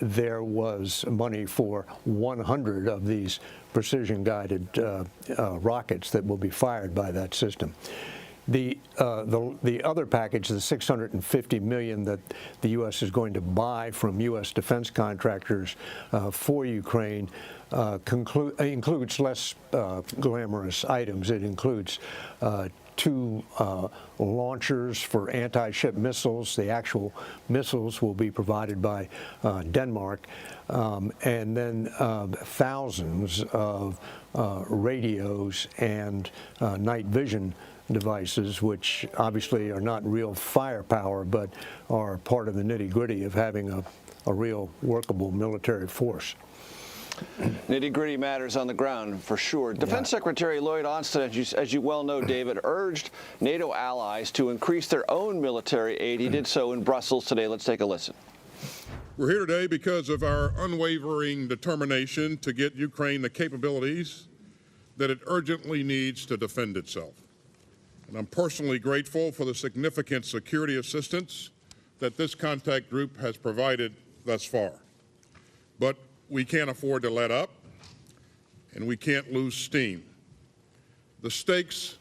there was money for 100 of these precision-guided rockets that will be fired by that system. The other package, the $650 million that the U.S. is going to buy from U.S. defense contractors for Ukraine, includes less glamorous items. It includes two launchers for anti-ship missiles. The actual missiles will be provided by Denmark, and then thousands of radios and night vision devices, which obviously are not real firepower, but are part of the nitty-gritty of having a real workable military force. Nitty-gritty matters on the ground, for sure. Defense Secretary Lloyd Austin, as you well know, David, urged NATO allies to increase their own military aid. He did so in Brussels today. Let's take a listen. We're here today because of our unwavering determination to get Ukraine the capabilities that it urgently needs to defend itself. And I'm personally grateful for the significant security assistance that this contact group has provided thus far. But we can't afford to let up, and we can't lose steam. The stakes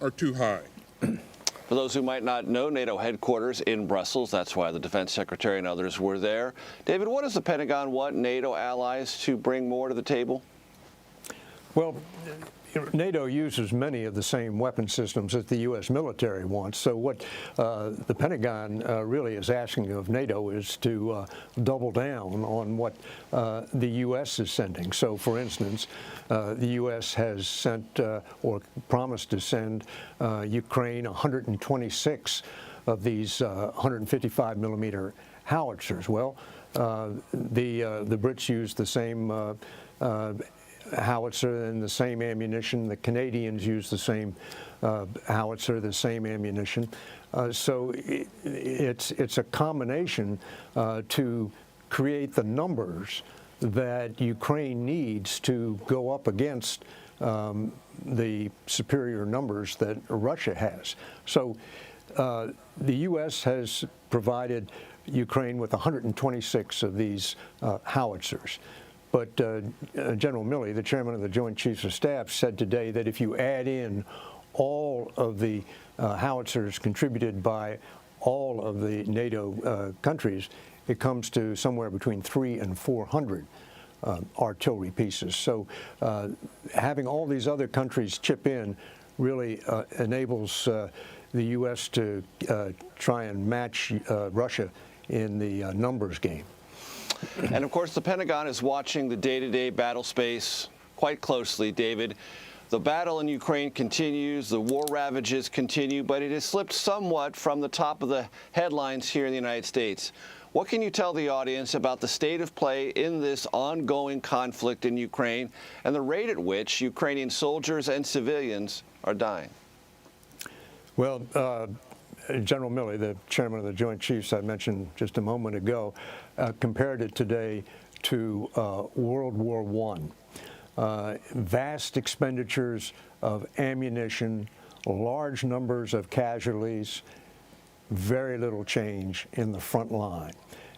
are too high. For those who might not know, NATO headquarters in Brussels. That's why the Defense Secretary and others were there. David, what does the Pentagon want NATO allies to bring more to the table? Well, NATO uses many of the same weapon systems that the U.S. military wants. So what the Pentagon really is asking of NATO is to double down on what the U.S. is sending. So, for instance, the U.S. has sent or promised to send Ukraine 126 of these 155 millimeter howitzers. Well, the Brits use the same howitzer and the same ammunition. The Canadians use the same howitzer, the same ammunition. So it's a combination to create the numbers that Ukraine needs to go up against the superior numbers that Russia has. So the U.S. has provided Ukraine with 126 of these howitzers. But General Milley, the chairman of the Joint Chiefs of Staff, said today that if you add in all of the howitzers contributed by all of the NATO countries, it comes to somewhere between 300 and 400 artillery pieces. So having all these other countries chip in really enables the U.S. to try and match Russia in the numbers game. And of course, the Pentagon is watching the day-to-day battle space quite closely, David. The battle in Ukraine continues, the war ravages continue, but it has slipped somewhat from the top of the headlines here in the United States. What can you tell the audience about the state of play in this ongoing conflict in Ukraine and the rate at which Ukrainian soldiers and civilians are dying? Well, General Milley, the chairman of the Joint Chiefs I mentioned just a moment ago, compared it today to World War I. Vast expenditures of ammunition, large numbers of casualties, very little change in the front line.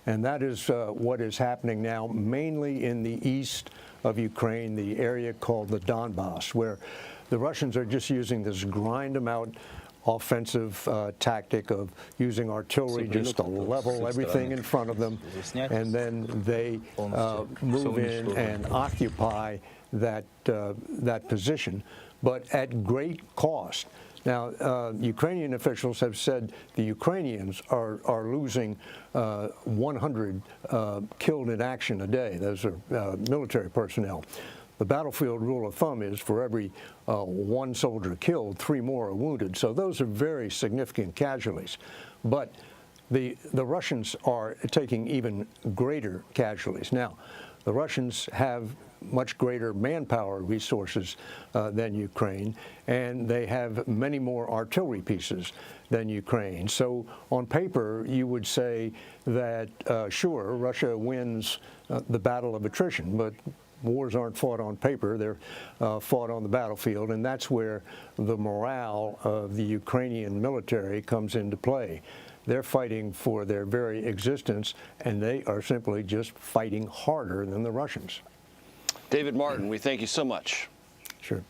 And that is what is happening now, mainly in the east of Ukraine, the area called the Donbass, where the Russians are just using this grind-them-out offensive tactic of using artillery just to level everything in front of them, and then they move in and occupy that position, but at great cost. Now, Ukrainian officials have said the Ukrainians are losing 100 killed in action a day. Those are military personnel. The battlefield rule of thumb is for every one soldier killed, 3 more are wounded. So those are very significant casualties. But the Russians are taking even greater casualties. Now, the Russians have much greater manpower resources than Ukraine, and they have many more artillery pieces than Ukraine. So on paper, you would say that, sure, Russia wins the battle of attrition, but wars aren't fought on paper, they're fought on the battlefield, and that's where the morale of the Ukrainian military comes into play. They're fighting for their very existence, and they are simply just fighting harder than the Russians. David Martin, we thank you so much. Sure.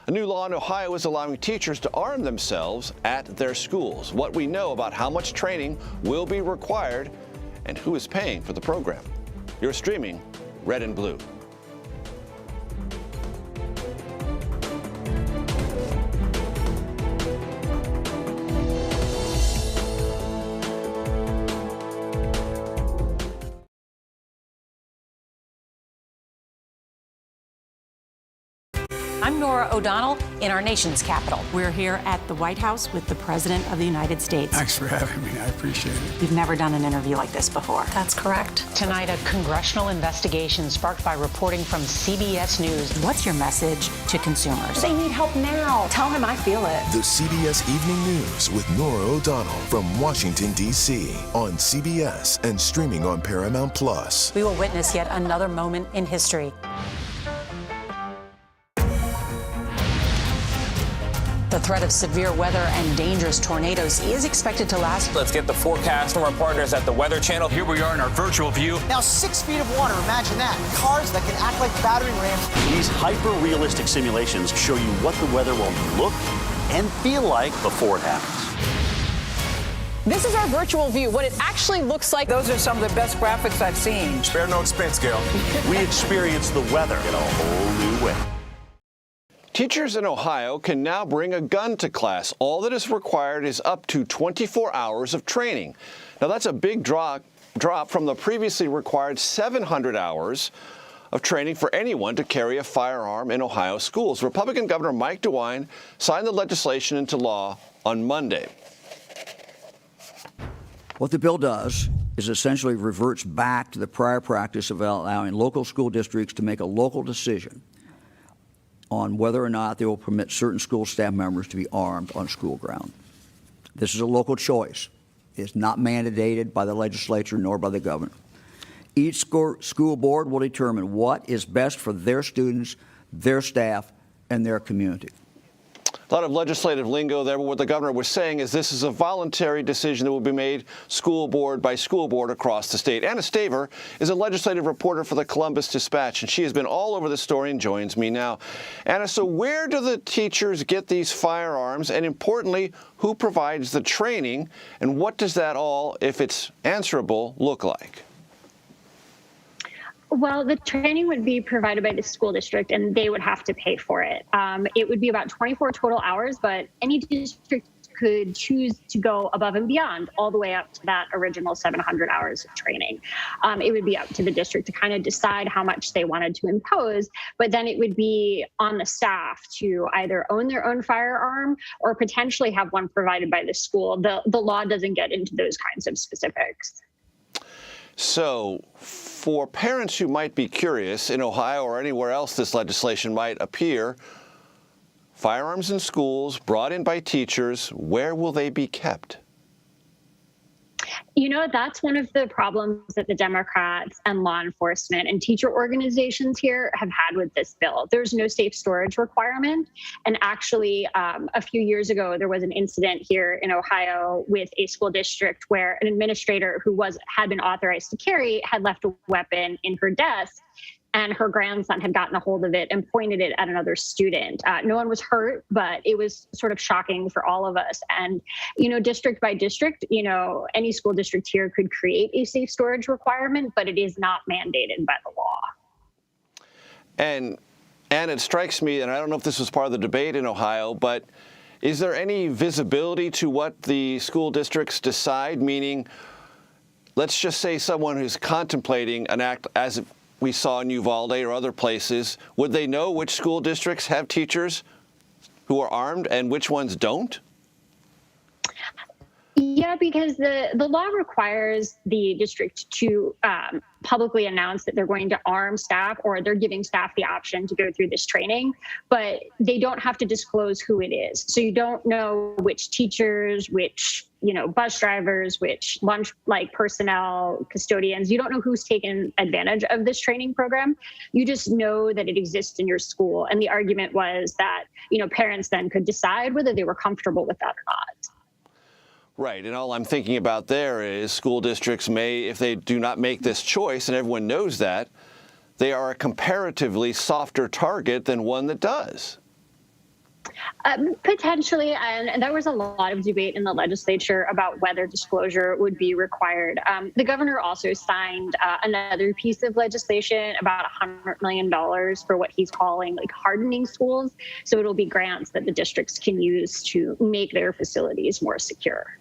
A new law in Ohio is allowing teachers to arm themselves at their schools. What we know about how much training will be required and who is paying for the program. You're streaming Red and Blue. I'm Norah O'Donnell in our nation's capital. We're here at the White House with the President of the United States. Thanks for having me. I appreciate it. You've never done an interview like this before. That's correct. Tonight, a congressional investigation sparked by reporting from CBS News. What's your message to consumers? They need help now. Tell him I feel it. The CBS Evening News with Norah O'Donnell from Washington, D.C. on CBS and streaming on Paramount+. We will witness yet another moment in history. The threat of severe weather and dangerous tornadoes is expected to last. Let's get the forecast from our partners at the Weather Channel. Here we are in our virtual view. Now 6 feet of water, imagine that. Cars that can act like battering rams. These hyper-realistic simulations show you what the weather will look and feel like before it happens. This is our virtual view, what it actually looks like. Those are some of the best graphics I've seen. Spare no expense, Gail. We experience the weather in a whole new way. Teachers in Ohio can now bring a gun to class. All that is required is up to 24 hours of training. Now, that's a big drop from the previously required 700 hours of training for anyone to carry a firearm in Ohio schools. Republican Governor Mike DeWine signed the legislation into law on Monday. What the bill does is essentially reverts back to the prior practice of allowing local school districts to make a local decision on whether or not they will permit certain school staff members to be armed on school ground. This is a local choice. It's not mandated by the legislature nor by the governor. Each school board will determine what is best for their students, their staff, and their community. A lot of legislative lingo there, but what the governor was saying is this is a voluntary decision that will be made school board by school board across the state. Anna Staver is a legislative reporter for the Columbus Dispatch, and she has been all over the story and joins me now. Anna, so where do the teachers get these firearms, and importantly, who provides the training, and what does that all, if it's answerable, look like? Well, the training would be provided by the school district, and they would have to pay for it. It would be about 24 total hours, but any district could choose to go above and beyond all the way up to that original 700 hours of training. It would be up to the district to kind of decide how much they wanted to impose, but then it would be on the staff to either own their own firearm or potentially have one provided by the school. The law doesn't get into those kinds of specifics. So for parents who might be curious, in Ohio or anywhere else this legislation might appear, firearms in schools brought in by teachers, where will they be kept? You know, that's one of the problems that the Democrats and law enforcement and teacher organizations here have had with this bill. There's no safe storage requirement. And actually, a few years ago, there was an incident here in Ohio with a school district where an administrator who had been authorized to carry had left a weapon in her desk, and her grandson had gotten a hold of it and pointed it at another student. No one was hurt, but it was sort of shocking for all of us. And, you know, district by district, you know, any school district here could create a safe storage requirement, but it is not mandated by the law. And it strikes me, and I don't know if this was part of the debate in Ohio, but is there any visibility to what the school districts decide? Meaning, let's just say someone who's contemplating an act as we saw in Uvalde or other places, would they know which school districts have teachers who are armed and which ones don't? Yeah, because the law requires the district to publicly announce that they're going to arm staff, or they're giving staff the option to go through this training, but they don't have to disclose who it is. So you don't know which teachers, which, you know, bus drivers, which lunch personnel, custodians. You don't know who's taken advantage of this training program. You just know that it exists in your school. And the argument was that, you know, parents then could decide whether they were comfortable with that or not. Right, and all I'm thinking about there is school districts may, if they do not make this choice, and everyone knows that, they are a comparatively softer target than one that does. Potentially, and there was a lot of debate in the legislature about whether disclosure would be required. The governor also signed another piece of legislation, about $100 million for what he's calling hardening schools. So it'll be grants that the districts can use to make their facilities more secure.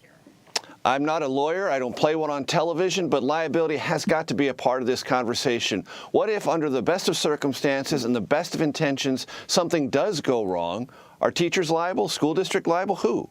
I'm not a lawyer, I don't play one on television, but liability has got to be a part of this conversation. What if, under the best of circumstances and the best of intentions, something does go wrong? Are teachers liable? School district liable? Who?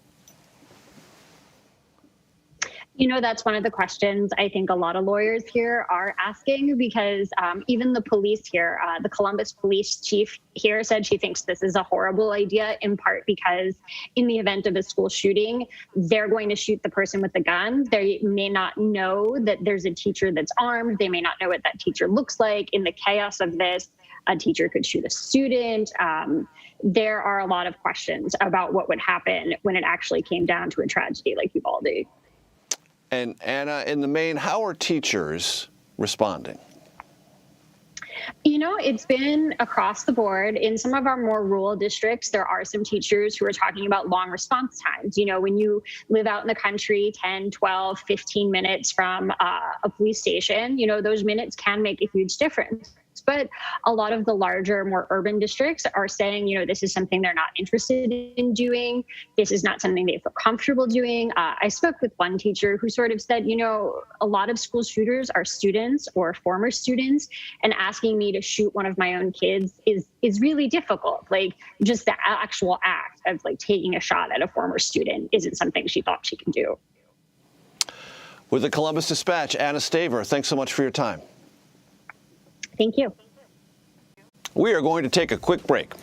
You know, that's one of the questions I think a lot of lawyers here are asking, because even the police here, the Columbus police chief here said she thinks this is a horrible idea, in part because in the event of a school shooting, they're going to shoot the person with the gun. They may not know that there's a teacher that's armed. They may not know what that teacher looks like. In the chaos of this, a teacher could shoot a student. There are a lot of questions about what would happen when it actually came down to a tragedy like Uvalde. And Anna, in the main, how are teachers responding? You know, it's been across the board. In some of our more rural districts, there are some teachers who are talking about long response times. You know, when you live out in the country 10, 12, 15 minutes from a police station, you know, those minutes can make a huge difference. But a lot of the larger, more urban districts are saying, you know, this is something they're not interested in doing. This is not something they feel comfortable doing. I spoke with one teacher who sort of said, you know, a lot of school shooters are students or former students, and asking me to shoot one of my own kids is really difficult. Like, just the actual act of taking a shot at a former student isn't something she thought she could do. With the Columbus Dispatch, Anna Staver, thanks so much for your time. Thank you. We are going to take a quick break,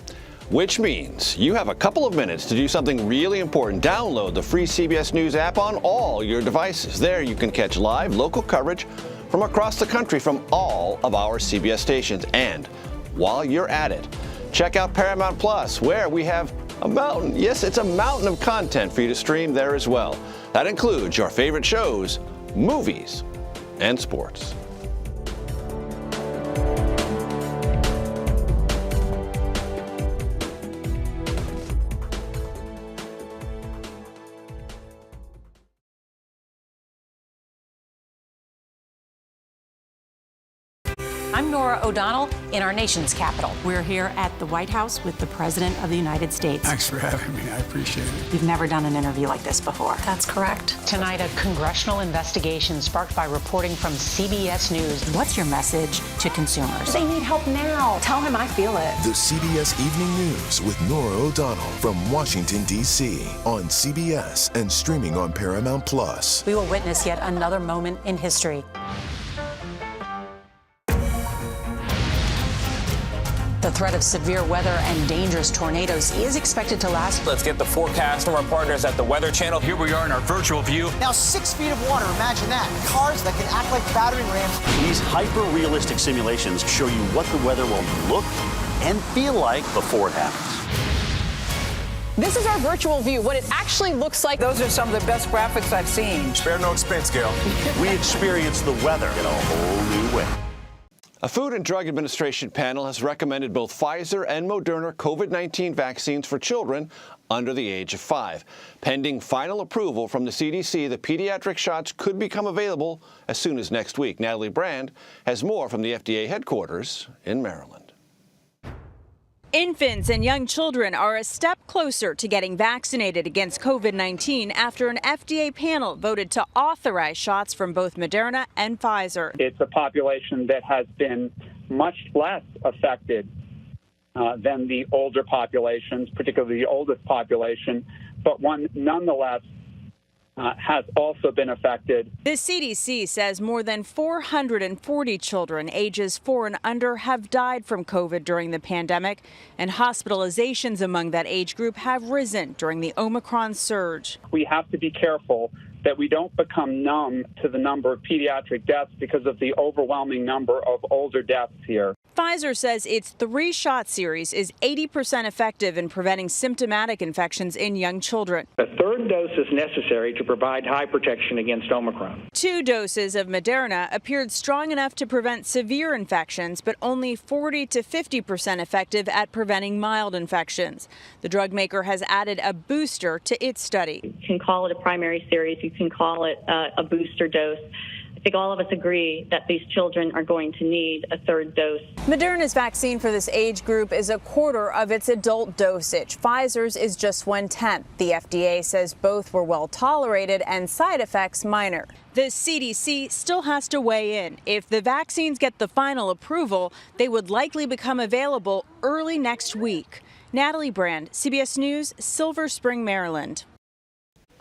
which means you have a couple of minutes to do something really important. Download the free CBS News app on all your devices. There you can catch live local coverage from across the country from all of our CBS stations. And while you're at it, check out Paramount Plus, where we have a mountain. Yes, it's a mountain of content for you to stream there as well. That includes your favorite shows, movies, and sports. I'm Norah O'Donnell in our nation's capital. We're here at the White House with the President of the United States. Thanks for having me. I appreciate it. You've never done an interview like this before. That's correct. Tonight, a congressional investigation sparked by reporting from CBS News. What's your message to consumers? They need help now. Tell him I feel it. The CBS Evening News with Norah O'Donnell from Washington, D.C. on CBS and streaming on Paramount Plus. We will witness yet another moment in history. The threat of severe weather and dangerous tornadoes is expected to last. Let's get the forecast from our partners at the Weather Channel. Here we are in our virtual view. Now 6 feet of water, imagine that. Cars that can act like battering rams. These hyper-realistic simulations show you what the weather will look and feel like before it happens. This is our virtual view, what it actually looks like. Those are some of the best graphics I've seen. Spare no expense, Gail. We experience the weather in a whole new way. A Food and Drug Administration panel has recommended both Pfizer and Moderna COVID-19 vaccines for children under the age of 5. Pending final approval from the CDC, the pediatric shots could become available as soon as next week. Natalie Brand has more from the FDA headquarters in Maryland. Infants and young children are a step closer to getting vaccinated against COVID-19 after an FDA panel voted to authorize shots from both Moderna and Pfizer. It's a population that has been much less affected than the older populations, particularly the oldest population, but one nonetheless has also been affected. The CDC says more than 440 children ages 4 and under have died from COVID during the pandemic, and hospitalizations among that age group have risen during the Omicron surge. We have to be careful that we don't become numb to the number of pediatric deaths because of the overwhelming number of older deaths here. Pfizer says its 3-shot series is 80% effective in preventing symptomatic infections in young children. A third dose is necessary to provide high protection against Omicron. 2 doses of Moderna appeared strong enough to prevent severe infections, but only 40 to 50% effective at preventing mild infections. The drug maker has added a booster to its study. You can call it a primary series. You can call it a booster dose. I think all of us agree that these children are going to need a third dose. Moderna's vaccine for this age group is a quarter of its adult dosage. Pfizer's is just 1/10. The FDA says both were well tolerated and side effects minor. The CDC still has to weigh in. If the vaccines get the final approval, they would likely become available early next week. Natalie Brand, CBS News, Silver Spring, Maryland.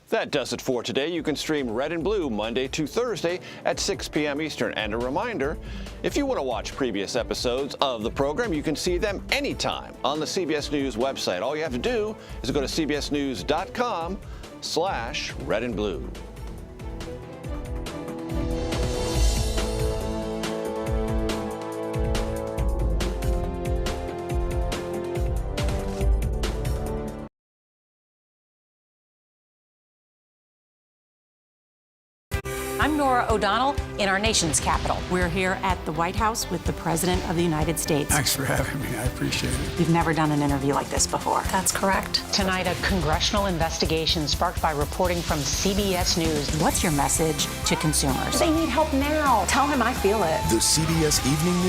That does it for today. You can stream Red and Blue Monday to Thursday at 6 p.m. Eastern. And a reminder, if you want to watch previous episodes of the program, you can see them anytime on the CBS News website. All you have to do is go to cbsnews.com/redandblue. I'm Norah O'Donnell in our nation's capital. We're here at the White House with the President of the United States. Thanks for having me. I appreciate it. You've never done an interview like this before. That's correct. Tonight, a congressional investigation sparked by reporting from CBS News. What's your message to consumers? They need help now. Tell him I feel it. The CBS Evening News.